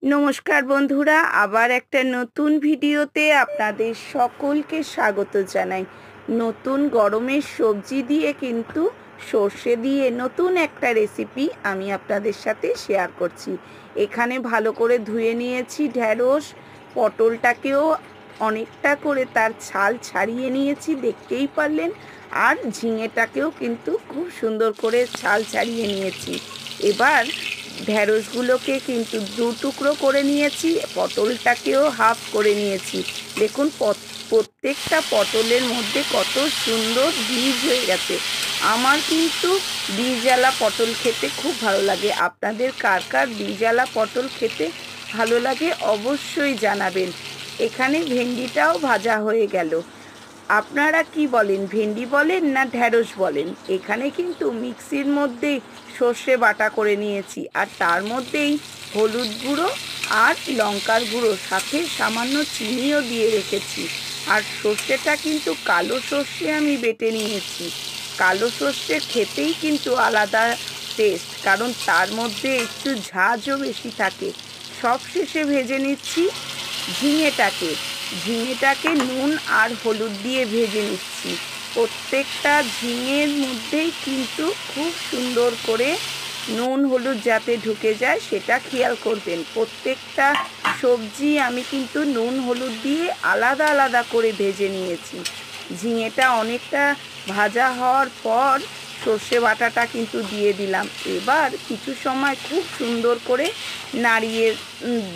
নমস্কার বন্ধুরা, আবার একটা নতুন ভিডিওতে আপনাদের সকলকে স্বাগত জানাই। নতুন গরমের সবজি দিয়ে কিন্তু সর্ষে দিয়ে নতুন একটা রেসিপি আমি আপনাদের সাথে শেয়ার করছি। এখানে ভালো করে ধুয়ে নিয়েছি ঢ্যাঁড়স, পটলটাকেও অনেকটা করে তার ছাল ছাড়িয়ে নিয়েছি, দেখতেই পারলেন। আর ঝিঙেটাকেও কিন্তু খুব সুন্দর করে ছাল ছাড়িয়ে নিয়েছি। এবার ঢ্যাঁড়সগুলোকে কিন্তু দু টুকরো করে নিয়েছি, পটলটাকেও হাফ করে নিয়েছি। দেখুন প্রত্যেকটা পটলের মধ্যে কত সুন্দর বীজ হয়ে গেছে। আমার কিন্তু বীজওয়ালা পটল খেতে খুব ভালো লাগে। আপনাদের কার কার বীজওয়ালা পটল খেতে ভালো লাগে অবশ্যই জানাবেন। এখানে ভেন্ডিটাও ভাজা হয়ে গেল। আপনারা কি বলেন, ভেন্ডি বলেন না ঢ্যাঁড়স বলেন? এখানে কিন্তু মিক্সির মধ্যেই সর্ষে বাটা করে নিয়েছি, আর তার মধ্যেই হলুদ গুঁড়ো আর লঙ্কার গুঁড়ো, সাথে সামান্য চিনিও দিয়ে রেখেছি। আর সর্ষেটা কিন্তু কালো সর্ষে আমি বেটে নিয়েছি। কালো সর্ষে খেতেই কিন্তু আলাদা টেস্ট, কারণ তার মধ্যে একটু ঝাঁঝও বেশি থাকে। সব শেষে ভেজে নিচ্ছি ঝিঙেটাকে। ঝিঙেটাকে নুন আর হলুদ দিয়ে ভেজে নিচ্ছি। প্রত্যেকটা ঝিঙের মধ্যেই কিন্তু খুব সুন্দর করে নুন হলুদ যাতে ঢুকে যায় সেটা খেয়াল করবেন। প্রত্যেকটা সবজি আমি কিন্তু নুন হলুদ দিয়ে আলাদা আলাদা করে ভেজে নিয়েছি। ঝিঙেটা অনেকটা ভাজা হওয়ার পর সর্ষে বাটাটা কিন্তু দিয়ে দিলাম। এবার কিছু সময় খুব সুন্দর করে নাড়িয়ে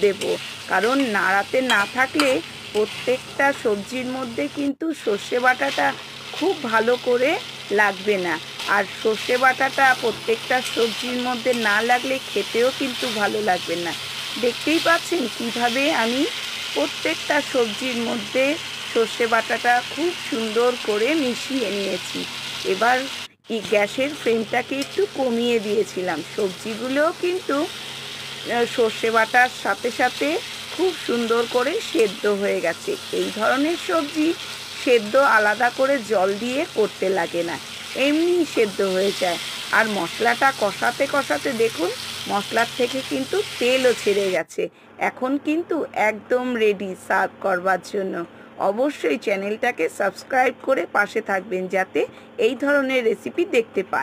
দেব, কারণ নাড়াতে না থাকলে প্রত্যেকটা সবজির মধ্যে কিন্তু সর্ষে বাটাটা খুব ভালো করে লাগবে না। আর সর্ষে বাটাটা প্রত্যেকটা সবজির মধ্যে না লাগলে খেতেও কিন্তু ভালো লাগবে না। দেখতেই পাচ্ছেন কিভাবে আমি প্রত্যেকটা সবজির মধ্যে সর্ষে বাটাটা খুব সুন্দর করে মিশিয়ে নিয়েছি। এবার এই গ্যাসের ফ্লেমটাকে একটু কমিয়ে দিয়েছিলাম। সবজিগুলোও কিন্তু সর্ষে বাটার সাথে সাথে খুব সুন্দর করে সেদ্ধ হয়ে গেছে। এই ধরনের সবজি সেদ্ধ আলাদা করে জল দিয়ে করতে লাগে না, এমনি সেদ্ধ হয়ে যায়। আর মশলাটা কষাতে কষাতে দেখুন মশলার থেকে কিন্তু তেলও ছেড়ে গেছে। এখন কিন্তু একদম রেডি সার্ভ করবার জন্য। অবশ্যই চ্যানেলটাকে সাবস্ক্রাইব করে পাশে থাকবেন যাতে এই ধরনের রেসিপি দেখতে পান।